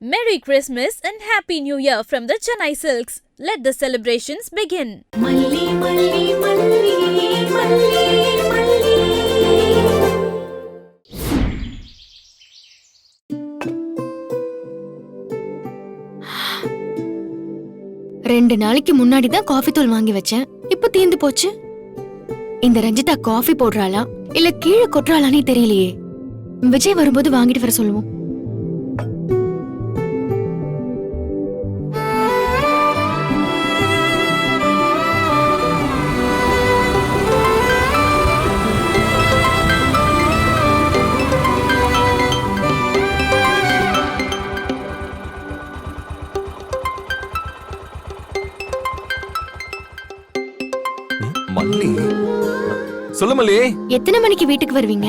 Merry Christmas and Happy New Year from the Chennai Silks. Let the celebrations begin. Malli, malli, malli, malli, malli. 2 நாளைக்கு முன்னாடி தான் coffee தூள் வாங்கி வச்சேன். இப்ப தீந்து போச்சு. இந்த ரஞ்சிதா காஃபி போடுறாளா இல்ல கீழே கொட்டுறாளானே தெரியலையே. விஜய் வரும்போது வாங்கிட்டு வர சொல்லுவோம். மல்லி, சொல்லு மல்லி. எத்தனை மணிக்கு வீட்டுக்கு வருவீங்க?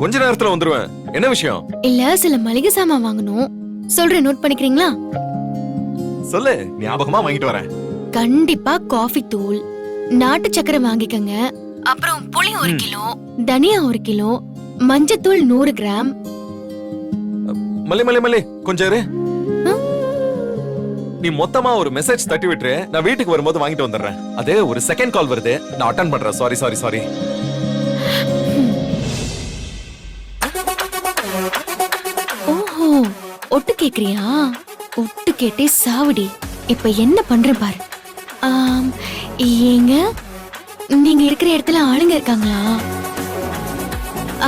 கொஞ்ச நேரத்துல வந்துருவேன். என்ன விஷயம்? இல்ல, சில மளிகை சாமான் வாங்கணும். சொல்றேன், நோட் பண்ணிக்கிறீங்களா? சொல்லு, ஞாபகமா வாங்கிட்டு வரேன். கண்டிப்பா காஃபி தூள், நாட்டு சக்கரை வாங்கிக்கங்க. அப்புறம் புளி 1 கிலோ, தனியா 1 கிலோ, மஞ்சத்தூள் 100 கிராம். மல்லி மல்லி மல்லி, கொஞ்சம் இரு. நீ மொத்தமா ஒரு மெசேஜ் தட்டி விட்டுரு. நான் வீட்டுக்கு வரும்போது வாங்கிட்டு வந்துடுறேன். அதே ஒரு செகண்ட் கால் வருது, நான் அட்டெண்ட் பண்றேன். Sorry sorry sorry. ஓஹோ, ஒட்டு கேக்குறியா? ஒட்டு கேட்டே சாவடி. இப்ப என்ன பண்ற பாரு. ஏங்க, நீங்க இருக்கிற இடத்துல ஆளுங்க இருக்காங்களா?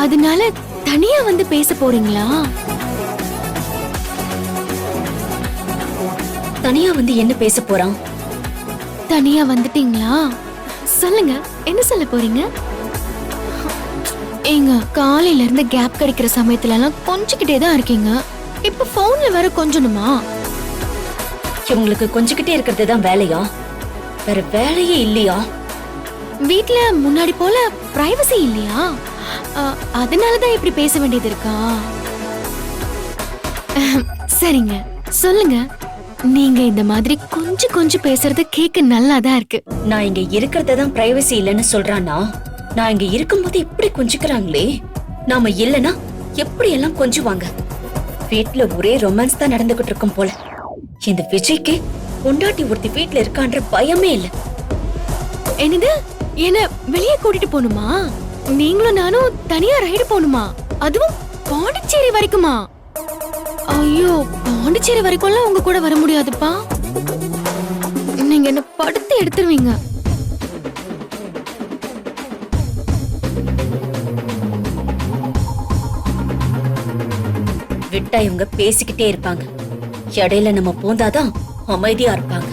அதனால தனியா வந்து பேச போறீங்களா? தனியா வந்து என்ன பேச போறான்? தனியா வந்துட்டீங்களா? சொல்லுங்க, என்ன சொல்ல போறீங்க? ஏங்க, காலையில இருந்து கேப் கிடைக்கிற சமயத்துல எல்லாம் கொஞ்சிக்கிட்டே தான் இருக்கீங்க. இப்ப போன்ல வேற கொஞ்சணுமா? இவங்களுக்கு கொஞ்சிக்கிட்டே இருக்கிறது தான் வேலையா? வேற வேலையே இல்லையா? வீட்ல முன்னாடி போல பிரைவசி இல்லையா? அதனாலதான் இப்படி பேச வேண்டியது இருக்கா? சரிங்க, சொல்லுங்க. நீங்க இந்த மாதிரி கொஞ்சம் பேசுறது கேட்க நல்லாதான் இருக்கு. நான் இங்க இருக்கிறதான் பிரைவசி இல்லைன்னு சொல்றானா? நான் இங்க இருக்கும்போது இப்படி கொஞ்சிக்கிறாங்களே, நாம இல்லனா எப்படி எல்லாம் கொஞ்சுவாங்க? வீட்ல ஒரே ரொமான்ஸ் தான் நடந்துகிட்டு இருக்கும் போல. இந்த விஜய்க்கு பொண்டாட்டி ஒருத்தி வீட்ல இருக்கான்ற பயமே இல்ல. என்னது, என்ன வெளியே கூட்டிட்டு போணுமா? நீங்களும் நானும் தனியா ரைடு போணுமா? அதுவும் பாண்டிச்சேரி வரைக்குமா? ஐயோ, பாண்டிச்சேரி வரைக்கும்லாம் உங்க கூட வர முடியாதுப்பா. நீங்க என்ன படுத்து எடுத்துருவீங்க. விட்டா இவங்க பேசிக்கிட்டே இருப்பாங்க. இடையில நம்ம போந்தாதான் அமைதியா இருப்பாங்க.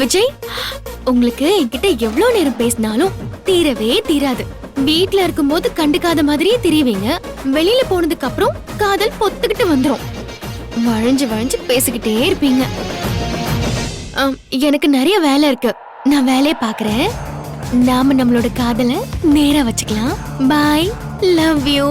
விஜய், உங்களுக்கு என்கிட்ட எவ்வளவு நேரம் பேசினாலும் தீரவே தீராது. வீட்ல இருக்கும்போது கண்டுக்காத மாதிரியே தெரியவீங்க. வெளியில போனதுக்கு அப்புறம் காதல் பொத்துக்கிட்டு வந்துரும். வழிஞ்சு பேசிக்கிட்டே இருப்பீங்க. எனக்கு நிறைய வேலை இருக்கு. நான் வேலையை பாக்குறேன். நாம நம்மளோட காதலை நேரா வச்சுக்கலாம். பாய், லவ் யூ.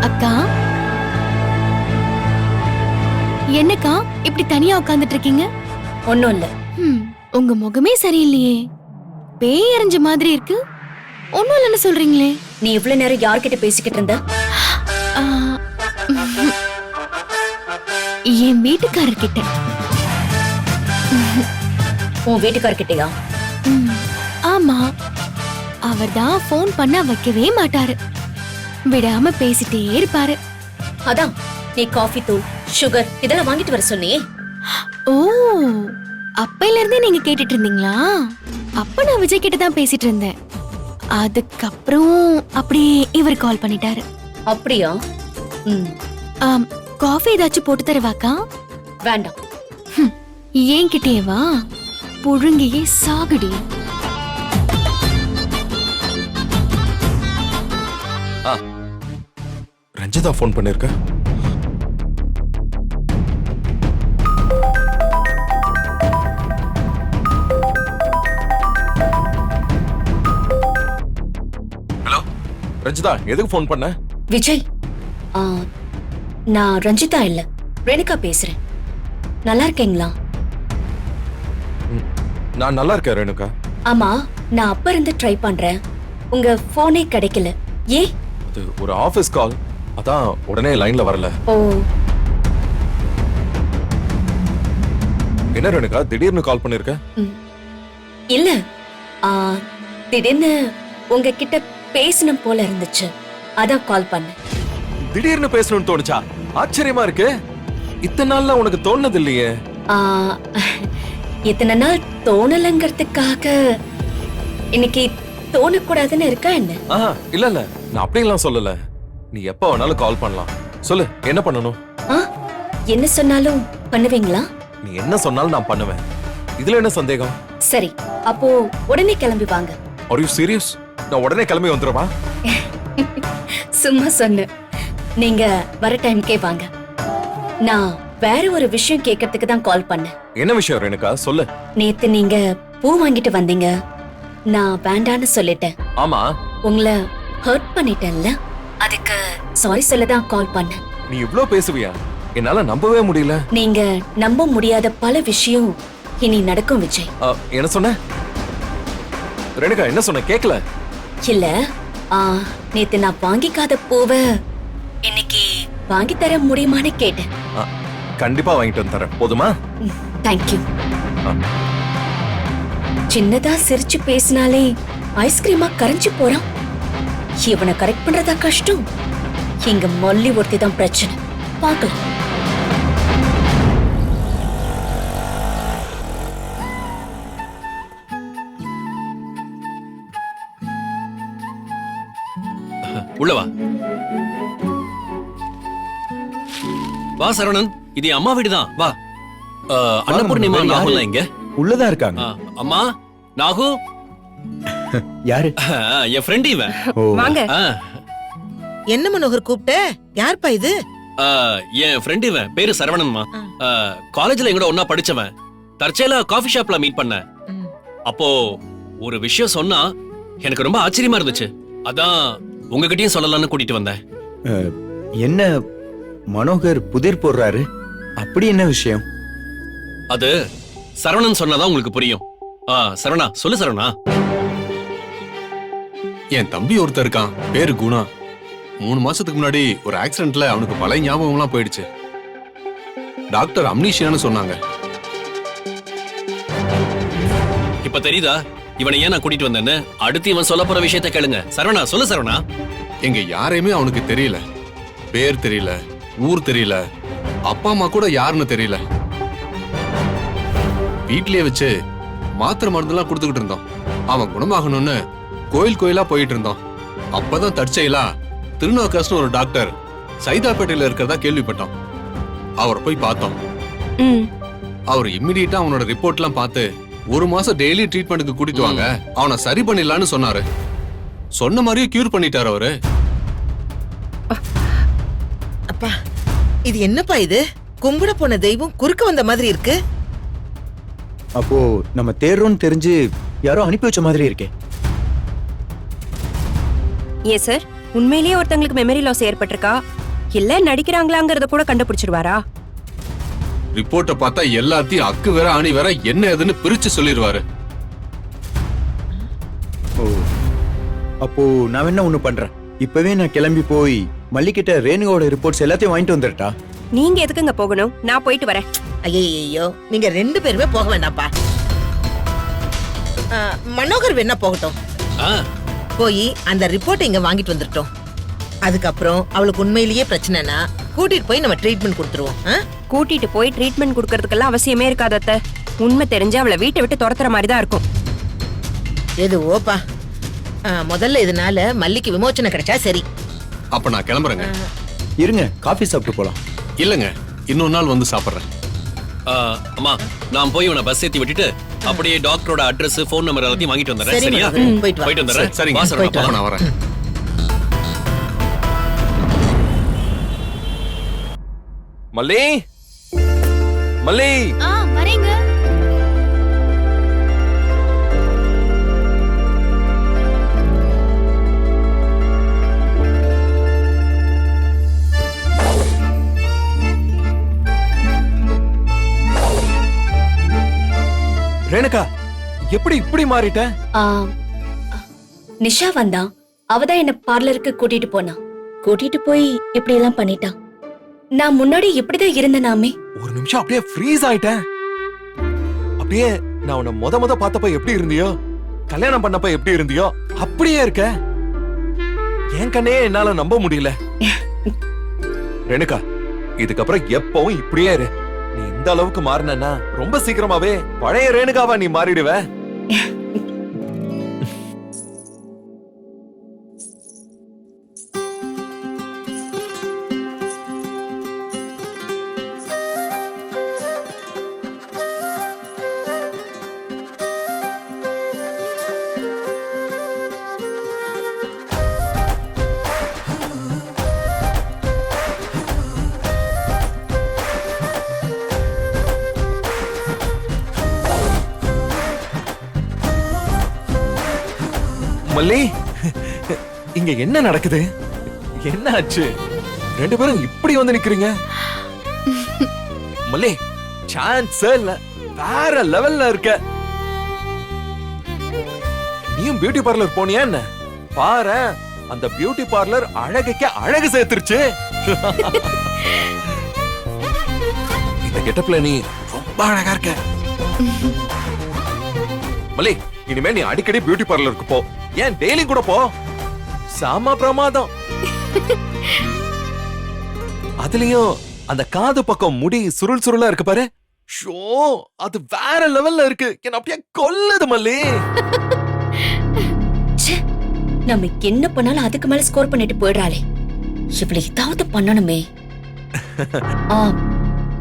அக்கா, என்னக்கா இப்படி தனியா உட்கார்ந்துட்டு இருக்கீங்க? ஒண்ணும் இல்ல. உங்க முகமே சரியில்லையே, பேய் எறிஞ்ச மாதிரி இருக்கு. ஒண்ணும் இல்லன்னு சொல்றீங்களே. நீ இவ்வளவு நேரம் யார்கிட்ட பேசிக்கிட்டு இருந்த? என் வீட்டுக்காரர்கிட்ட. உன் வீட்டுக்காரர்கிட்டயா? ஆமா, அவர்தான் போன் பண்ண வைக்கவே மாட்டாரு. விடாம பேசிட்டே இருப்பாரு. அதான் நீ காஃபி தூள், சுகர் இதெல்லாம் வாங்கிட்டு வர சொன்னியே. ஓ, அப்பையில இருந்தே நீங்க கேட்டுட்டு இருந்தீங்களா? அப்ப நான் விஜய் கிட்ட தான் பேசிட்டு இருந்தேன். அதுக்கப்புறம் அப்படியே இவர் கால் பண்ணிட்டாரு. அப்படியா? ம், காஃபி ஏதாச்சும் போட்டு தருவாக்கா? வேண்டாம். ஏன் கிட்டேவா? புழுங்கியே சாகுடி. ரஞ்சிதா ஃபோன் பண்ணிருக்க. ஹலோ ரஞ்சிதா, எதுக்கு ஃபோன் பண்ண? விஜய், நான் ரஞ்சிதா இல்ல, ரேணுகா பேசுறேன். நல்லா இருக்கீங்களா? நான் நல்லா இருக்கேன் ரேணுகா. ஆமா, நான் அப்ப இருந்து ட்ரை பண்றேன், உங்க போனே கிடைக்கல. ஏன்? அது ஒரு ஆபீஸ் கால், அதான் உடனே லைன்ல வரல. ஓ, என்ன ரேணுகா திடீர்னு கால் பண்ணிருக்க? இல்ல, திடீர்னு உங்ககிட்ட பேசணும் போல இருந்துச்சு, அதான் கால் பண்ணேன். திடீர்னு பேசணும்னு தோணுச்சா? ஆச்சரியமா இருக்கு. இத்தனை நாள்ல உனக்கு தோணுது இல்லையே. இத்தனை நாள் தோணலங்கிறதுக்காக இன்னைக்கு தோணக்கூடாதுன்னு இருக்கா என்ன? இல்ல இல்ல, நான் அப்படியெல்லாம் சொல்லல. நீ எப்ப வேணாலும் கால் பண்ணலாம். சொல்லு, என்ன பண்ணணும்? என்ன சொன்னாலும் பண்ணுவீங்களா? நீ என்ன சொன்னாலும் நான் பண்ணுவேன். இதுல என்ன சந்தேகம்? சரி, அப்போ உடனே கிளம்பி வாங்க. Are you serious? நான் உடனே கிளம்பி வந்துருவா? சும்மா சொன்ன. நீங்க வர டைம்க்கே வாங்க. நான் வேற ஒரு விஷயம் கேட்கறதுக்கு தான் கால் பண்ணேன். என்ன விஷயம் ரேணுகா, சொல்லு. நேத்து நீங்க பூ வாங்கிட்டு வந்தீங்க, நான் வேண்டான்னு சொல்லிட்டேன். ஆமா. உங்களை ஹர்ட் பண்ணிட்டேன்ல, அதுக்கு சாரி சொல்ல தான் கால் பண்ணேன். நீ இவ்ளோ பேசுவியா? என்னால நம்பவே முடியல. நீங்க நம்ப முடியாத பல விஷயம் இனி நடக்கும் விஜய். என்ன சொன்ன ரேணுகா? என்ன சொன்ன? கேக்கல. இல்ல, நேத்து நான் வாங்கிக்காத பூவ இன்னைக்கு வாங்கி தர முடியுமான்னு கேட்டேன். கண்டிப்பா வாங்கிட்டு வந்து தரேன், போதுமா? தேங்க்யூ. சின்னதா சிரிச்சு பேசினாலே ஐஸ்கிரீமா கரைஞ்சு போறான். இவனை கரெக்ட் பண்றதா கஷ்டம். இங்க மல்லி ஒருத்தி தான் பிரச்சனை. பார்க்கலாம். உள்ள வா. வா சரவணன், இது என் அம்மா வீடுதான். வா. அன்னபூர்ணிமா நாகுல இங்க உள்ளதான் இருக்காங்க. அம்மா, நாகு யாரு? என் ஃப்ரெண்ட் இவன். வாங்க. ஆ, என்ன மனோகர் கூப்பிட்ட? யார்ப்பா இது? என் ஃப்ரெண்ட் இவன், பேரு சரவணன்மா. காலேஜ்ல எங்கூட ஒன்னா படிச்சவன். தற்செயலா காஃபி ஷாப்ல மீட் பண்ண. அப்போ ஒரு விஷயம் சொன்னா எனக்கு ரொம்ப ஆச்சரியமா இருந்துச்சு. அதான் உங்ககிட்டயும் சொல்லலாம்னு கூட்டிட்டு வந்தேன். என்ன மனோகர் புதிர் போடுறாரு? அப்படி என்ன விஷயம்? அது சரவணன் சொன்னாதான் உங்களுக்கு புரியும். சரவணா, சொல்லு சரவணா. என் தம்பி ஒருத்தர் இருக்கான், பேரு குணா. 3 மாசத்துக்கு முன்னாடி ஒரு ஆக்சிடென்ட்ல அவனுக்கு பழைய ஞாபகம்லாம் போயிடுச்சு. டாக்டர் அம்னீஷியான்னு சொன்னாங்க. இப்ப தெரியுதா இவனை ஏன் நான் கூட்டிட்டு வந்தேன்னு? அடுத்து இவன் சொல்ல போற விஷயத்த கேளுங்க. சரவணா, சொல்லு சரவணா. எங்க யாரையுமே அவனுக்கு தெரியல. பேர் தெரியல, ஊர் தெரியல, அப்பா அம்மா கூட யாருன்னு தெரியல. வீட்லயே வச்சு மாத்திரை மருந்துலாம் கொடுத்துக்கிட்டு இருந்தோம். அவன் குணமாகணும்னு கோயில் கோயிலா போயிட்டு இருந்தோம். அப்பதான் தற்செயலா திருநாவுக்கரசு ஒரு டாக்டர் சைதாப்பேட்டையில இருக்கிறதா கேள்விப்பட்டோம். அவரை போய் பார்த்தோம். அவர் இம்மிடியட்டா அவனோட ரிப்போர்ட் எல்லாம் பார்த்து 1 மாசம் டெய்லி ட்ரீட்மெண்ட்டுக்கு கூட்டிட்டு வாங்க, அவனை சரி பண்ணிடலான்னு சொன்னாரு. சொன்ன மாதிரியே கியூர் பண்ணிட்டாரு அவரு. அப்பா, இது என்னப்பா இது? கும்பிட போன தெய்வம் குறுக்க வந்த மாதிரி இருக்கு. அப்போ நம்ம தேர்றோம்னு தெரிஞ்சு யாரோ அனுப்பி வச்ச மாதிரி இருக்கே. ஏன் சார், உண்மையிலேயே ஒருத்தங்களுக்கு மெமரி லாஸ் ஏற்பட்டிருக்கா இல்ல நடிக்கிறாங்களாங்கறத கூட கண்டுபிடிச்சிருவாரா? ரிப்போர்ட்டை பார்த்தா எல்லாத்தையும் அக்கு வேற ஆணி வேற என்ன ஏதுன்னு பிரிச்சு சொல்லிடுவாரு. ஓ, அப்போ நான் என்ன ஒண்ணு பண்றேன். இப்பவே நான் கிளம்பி போய் மல்லிகிட்ட ரேணுகாவோட ரிப்போர்ட்ஸ் எல்லாத்தையும் வாங்கிட்டு வந்துட்டா. நீங்க எதுக்குங்க போகணும்? நான் போயிட்டு வரேன். ஐயோ, நீங்க 2 பேருமே போக வேண்டாப்பா. மனோகர் வேணா போகட்டும். போய் அந்த ரிப்போர்ட் இங்க வாங்கிட்டு வந்துட்டோம். அதுக்கப்புறம் அவளுக்கு உண்மையிலேயே பிரச்சனைனா கூட்டிட்டு போய் நம்ம ட்ரீட்மெண்ட் கொடுத்துருவோம். கூட்டிட்டு போய் ட்ரீட்மெண்ட் கொடுக்கறதுக்கெல்லாம் அவசியமே இருக்காது அத்தை. உண்மை தெரிஞ்சு அவளை வீட்டை விட்டு துரத்துற மாதிரி தான் இருக்கும். எதுவோப்பா, முதல்ல இதனால மல்லிக்கு விமோச்சனை கிடைச்சா சரி. அப்ப நான் கிளம்புறேங்க. இருங்க, காஃபி சாப்பிட்டு போலாம். இல்லங்க, இன்னொரு நாள் வந்து சாப்பிடுறேன். அம்மா, நான் போய் உன பஸ் ஏத்தி விட்டுட்டு அப்படியே டாக்டரோட அட்ரஸ், ஃபோன் நம்பர் எல்லாத்தையும் வாங்கிட்டு வந்துடுறேன். சரி, சரியா? மனோகரன், போயிட்டு வா. போயிட்டு வந்துடுறேன். சரிங்க, வா சரவணா, அப்ப நான் வரேன். மல்லி மல்லி வரேங்க. ரேணுகா, எப்படி இப்படி மாறிட்ட? நிஷா வந்தா, அவதான் என்ன பார்லருக்கு கூட்டிட்டு போனா. கூட்டிட்டு போய் இப்படி எல்லாம் பண்ணிட்டான். நான் முன்னாடி இப்படிதான் இருந்தேனாமே. ஒரு நிமிஷம் அப்படியே ஃப்ரீஸ் ஆயிட்டேன். அப்படியே நான் உன்னை முத பார்த்தப்ப எப்படி இருந்தியோ, கல்யாணம் பண்ணப்ப எப்படி இருந்தியோ அப்படியே இருக்க. என் கண்ணே என்னால நம்ப முடியல. ரேணுகா, இதுக்கப்புறம் எப்பவும் இப்படியே இரு. நீ இந்த அளவுக்கு மாறினா ரொம்ப சீக்கிரமாவே பழைய ரேணுகாவா நீ மாறிடுவ. மல்லி, இங்க என்ன நடக்குது? என்ன ஆச்சு? ரெண்டு பேரும் இப்படி வந்து நிக்கிறீங்க. மல்லி, சான்ஸ் இல்ல, வேற லெவல்ல இருக்க. நீயும் பியூட்டி பார்லர் போனியா என்ன? பாரு, அந்த பியூட்டி பார்லர் அழகுக்கு அழகு சேர்த்துருச்சு. இந்த கெட்டப்ல நீ ரொம்ப அழகா இருக்க. மல்லி, இனிமே நீ அடிக்கடி பியூட்டி பார்லருக்கு போ. ஏன் டெய்லி கூட போ. சாம பிரமாதம். அதுலயும் அந்த காது பக்கம் முடி சுருள் சுருளா இருக்கு பாரு. ஷோ, அது வேற லெவல்ல இருக்கு. என்ன அப்படியே கொல்லுது மல்லி. நம்ம என்ன பண்ணாலும் அதுக்கு மேல ஸ்கோர் பண்ணிட்டு போயிடுறாளே. இவளை ஏதாவது பண்ணணுமே.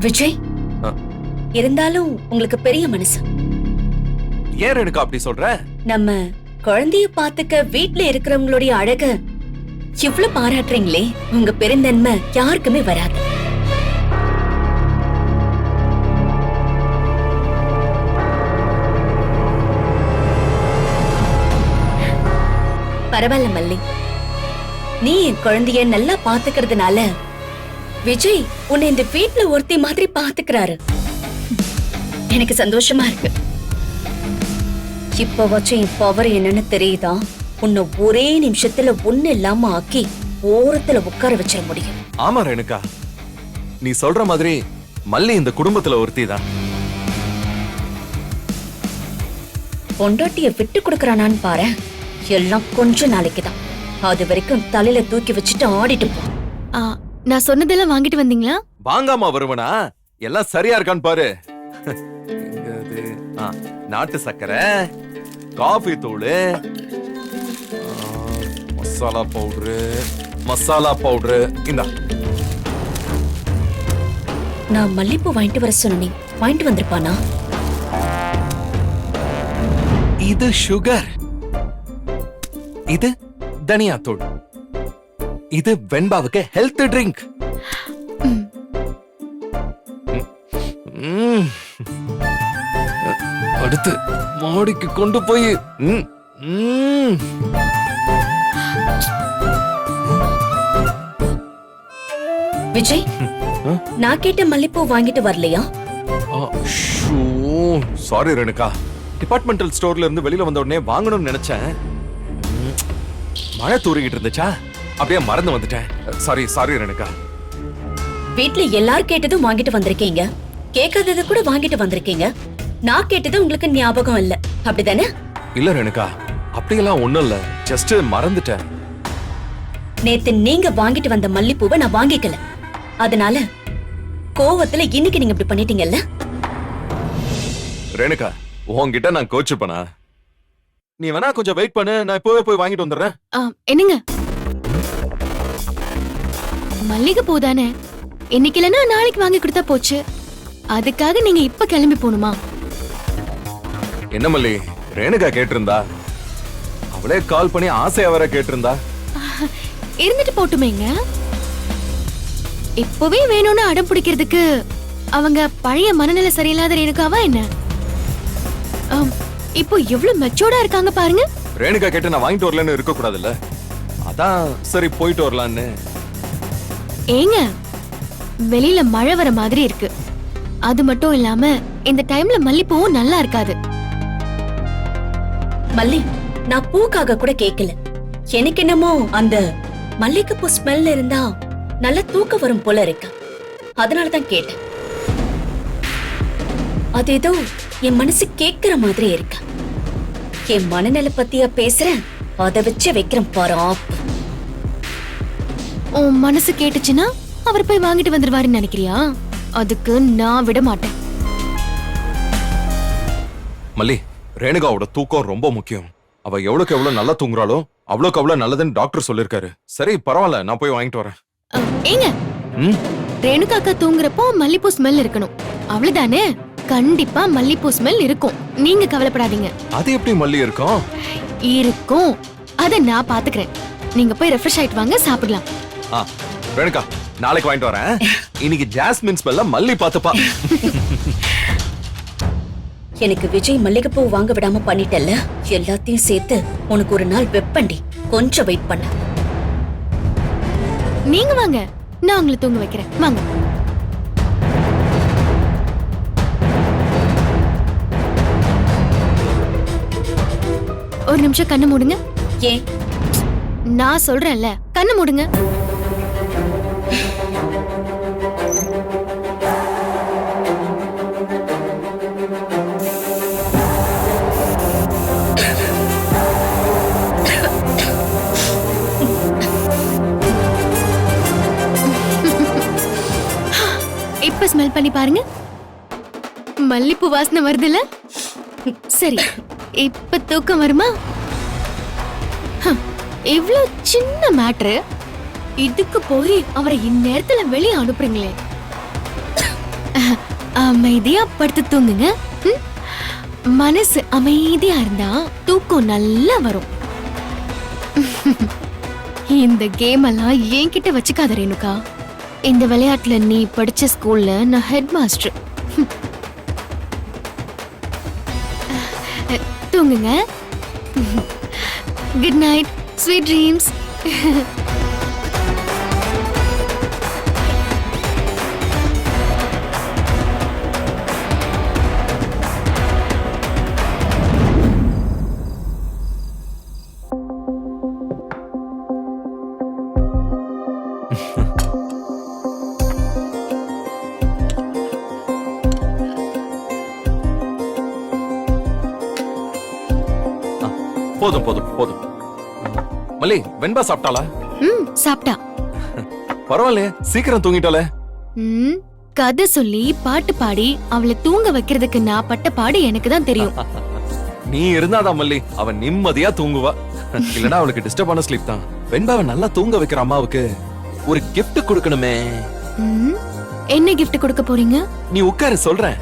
விஜய், இருந்தாலும் உங்களுக்கு பெரிய மனசு. ஏன் எனக்கு அப்படி சொல்ற? நம்ம குழந்தைய பாத்துக்க வீட்ல இருக்கிறவங்களுடைய அழக இவ்ளோ பாராட்டுறீங்களே, உங்க பெருந்தன்மை யாருக்குமே வராது. பரவாயில்ல மல்லி, நீ என் குழந்தைய நல்லா பாத்துக்கிறதுனால விஜய் உன்னை இந்த வீட்ல ஒருத்தி மாதிரி பாத்துக்கிறாரு. எனக்கு சந்தோஷமா இருக்கு. இப்ப வச்ச என் பவர் என்னன்னு தெரியுதா? உன்னை ஒரே நிமிஷத்துல ஒண்ணு இல்லாம ஆக்கி ஓரத்துல உட்கார வச்சிட முடியும். ஆமா ரேணுகா, நீ சொல்ற மாதிரி மல்லி இந்த குடும்பத்துல ஒருத்தி தான். பொண்டாட்டிய விட்டு கொடுக்கறானான்னு பாரு. எல்லாம் கொஞ்ச நாளைக்குதான். அது வரைக்கும் தலையில தூக்கி வச்சுட்டு ஆடிட்டு போ. நான் சொன்னதெல்லாம் வாங்கிட்டு வந்தீங்களா? வாங்காம வருவனா? எல்லாம் சரியா இருக்கான்னு பாரு. நாட்டு சக்கரை, காஃபி தூளு, மசாலா பவுடரு இந்தா. நான் மல்லிப்பூ வாங்கிட்டு வர சொன்னேன், வாங்கிட்டு வந்திருப்பானா? இது சுகர், இது தனியா தூள், இது வெண்பாவுக்கு ஹெல்த் ட்ரிங்க். அடுத்து மாடிக்கு கொண்டு போய் விஜய், நான் கேட்ட மல்லிப்பூ வாங்கிட்டு வரலையா? சாரி ரேணுகா, டிபார்ட்மெண்டல் ஸ்டோர்ல இருந்து வெளியில வந்த உடனே வாங்கணும்னு நினைச்சேன். மழை தூறிக்கிட்டு இருந்துச்சா, அப்படியே மறந்து வந்துட்டேன். சாரி ரேணுகா. வீட்ல எல்லாரும் கேட்டதும் வாங்கிட்டு வந்திருக்கீங்க, கேட்காதது கூட வாங்கிட்டு வந்திருக்கீங்க. நான் கேட்டது உங்களுக்கு ஞாபகம் இல்ல, அப்படிதானே? இல்ல ரேணுகா, அப்படியெல்லாம் ஒண்ணும் இல்ல, ஜஸ்ட் மறந்துட்டேன். நேத்து நீங்க வாங்கிட்டு வந்த மல்லிப்பூவை நான் வாங்கிக்கல, அதனால கோவத்துல இன்னைக்கு நீங்க இப்படி பண்ணிட்டீங்கல்ல. ரேணுகா, உன்கிட்ட நான் கோச்சுப்பனா? நீ வேணா கொஞ்சம் வெயிட் பண்ணு, நான் இப்பவே போய் வாங்கிட்டு வந்துடுறேன். என்னங்க, மல்லிகை பூ தானே, இன்னைக்கு இல்லைன்னா நாளைக்கு வாங்கி கொடுத்தா போச்சு. அதுக்காக நீங்க இப்ப கிளம்பி போகணுமா? என்ன மல்லி, ரேணுகா கேட்டிருந்தா, அவளே கால் பண்ணி ஆசையா வர கேட்டிருந்தா. இருந்துட்டு போட்டுமேங்க. இப்பவே வேணும்னு அடம் பிடிக்கிறதுக்கு அவங்க பழைய மனநிலை சரியில்லாத ரேணுகாவா என்ன? இப்போ எவ்வளவு மெச்சூர்டா இருக்காங்க பாருங்க. ரேணுகா கேட்டு நான் வாங்கிட்டு வரலன்னு இருக்க கூடாதுல்ல, அதான் சரி போயிட்டு வரலான்னு. ஏங்க, வெளியில மழை வர மாதிரி இருக்கு. அது மட்டும் இல்லாம இந்த டைம்ல மல்லிப்பூவும் நல்லா இருக்காது. மல்லி, நான் பூக்காக கூட கேக்கல. எனக்கு என்னமோ அந்த மல்லிகைப்பூ ஸ்மெல்ல இருந்தா நல்ல தூக்கம் வரும் போல இருக்கு. அதனாலதான் கேட்டேன். அது ஏதோ என் மனசு கேக்குற மாதிரி இருக்கு. என் மனநிலை பத்தியா பேசுறேன், அதை வச்சு வைக்கிறேன் பாரு. உன் மனசு கேட்டுச்சுன்னா அவர் போய் வாங்கிட்டு வந்துருவாருன்னு நினைக்கிறியா? அதுக்கு நான் விட மாட்டேன். மல்லி, ரேணுகாவோட தூக்கம் ரொம்ப முக்கியம். அவ எவ்வளவுக்கு எவ்வளவு நல்லா தூங்குறாளோ அவ்வளவுக்கு அவ்வளவு நல்லதுன்னு டாக்டர் சொல்லிருக்காரு. சரி பரவாயில்ல, நான் போய் வாங்கிட்டு வரேன். ஏங்க, ரேணுகா அக்கா தூங்குறப்போ மல்லிப்பூ ஸ்மெல் இருக்கணும், அவ்வளவுதானே? கண்டிப்பா மல்லிப்பூ ஸ்மெல் இருக்கும், நீங்க கவலைப்படாதீங்க. அது எப்படி மல்லி இருக்கும்? இருக்கும், அத நான் பாத்துக்கிறேன். நீங்க போய் ரெஃப்ரெஷ் ஆயிட்டு வாங்க, சாப்பிடலாம். ரேணுகா, நாளைக்கு வாங்கிட்டு வரேன். இன்னைக்கு ஜாஸ்மின் ஸ்மெல்ல மல்லி பாத்துப்பா. எனக்கு விஜய் மல்லிகைப்பூ வாங்க விடாம பண்ணிட்டல்ல, எல்லாத்தையும் சேர்த்து உனக்கு ஒரு நாள் வெப்பண்டி. கொஞ்சம் வெயிட் பண்ண. நீங்க வாங்க, நான் உங்களை தூங்க வைக்கிறேன். வாங்க. ஒரு நிமிஷம் கண்ணு மூடுங்க. ஏன்? நான் சொல்றேன்ல, கண்ணு மூடுங்க. இப்ப ஸ்மெல் பண்ணி பாருங்க, மல்லிப்பூ வாசனை வருதுல்ல? சரி, இப்ப தூக்கம் வருமா? இவ்ளோ சின்ன மேட்ரு, இதுக்கு போய் அவரை இந்நேரத்துல வெளியே அனுப்புறீங்களே. அமைதியா படுத்து தூங்குங்க. மனசு அமைதியா இருந்தா தூக்கம் நல்லா வரும். இந்த கேம் எல்லாம் என்கிட்ட வச்சுக்காத ரேணுகா. இந்த விளையாட்டுல நீ படிச்ச ஸ்கூல்ல நான் ஹெட் மாஸ்டர். தூங்குங்க. Good night, sweet dreams. போதும் போதும் போதும். மல்லி, வெண்பா சாப்பிட்டாளா? சாப்பிட்டா. பரவாயில்லையே, சீக்கிரம் தூங்கிட்டாளே. கதை சொல்லி பாட்டு பாடி அவளை தூங்க வைக்கிறதுக்கு நான் பட்ட பாடு எனக்கு தான் தெரியும். நீ இருந்தாதான் மல்லி அவ நிம்மதியா தூங்குவா. இல்லனா அவளுக்கு டிஸ்டர்பான ஸ்லீப் தான். வெண்பாவை நல்லா தூங்க வைக்கிற அம்மாவுக்கு ஒரு கிஃப்ட் கொடுக்கணுமே. என்ன கிஃப்ட் கொடுக்க போறீங்க? நீ உட்காரு, சொல்றேன்.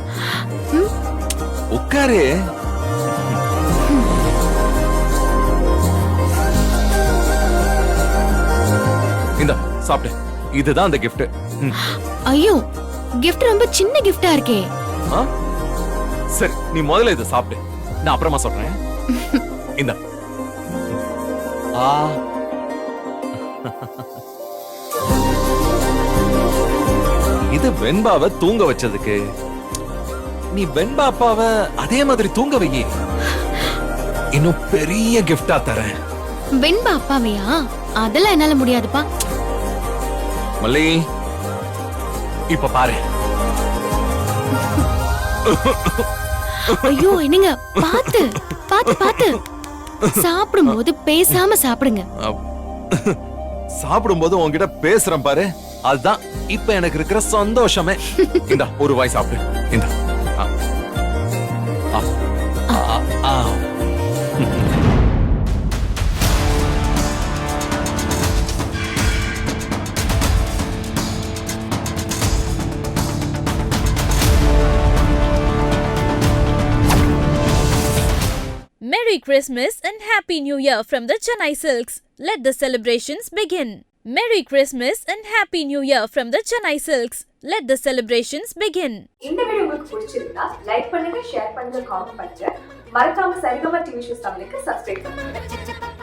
உட்காரு. இந்த சாப்பிடு, இதுதான் அந்த கிஃப்ட். ஐயோ, கிஃப்ட் ரொம்ப சின்ன கிஃப்டா இருக்கே. சரி, நீ முதல்ல இதை சாப்பிடு, நான் அப்புறமா சொல்றேன். இந்த இது வெண்பாவை தூங்க வச்சதுக்கு. நீ வெண்பா அப்பாவை அதே மாதிரி தூங்க வை. இன்னும் பெரிய கிஃப்டா தரேன். வெண்பா அப்பாவையா? அதெல்லாம் என்னால முடியாதுப்பா. மல்லி, இப்ப பாரு. ஐயோ, என்னங்க, பாத்து பாத்து பாத்து. சாப்பிடும்போது பேசாம சாப்பிடுங்க. சாப்பிடும்போது உன்கிட்ட பேசுறேன் பாரு, அதுதான் இப்ப எனக்கு இருக்கிற சந்தோஷமே. இந்த ஒரு வாய் சாப்பிடு. இந்த Merry Christmas and Happy New Year from the Chennai Silks. Let the celebrations begin. Merry Christmas and Happy New Year from the Chennai Silks. Let the celebrations begin. இந்த வீடியோ உங்களுக்கு பிடிச்சிருந்தா லைக் பண்ணுங்க, ஷேர் பண்ணுங்க, comment பண்ணுங்க. மறக்காம Saregama TV shows தமிழுக்கு subscribe பண்ணுங்க.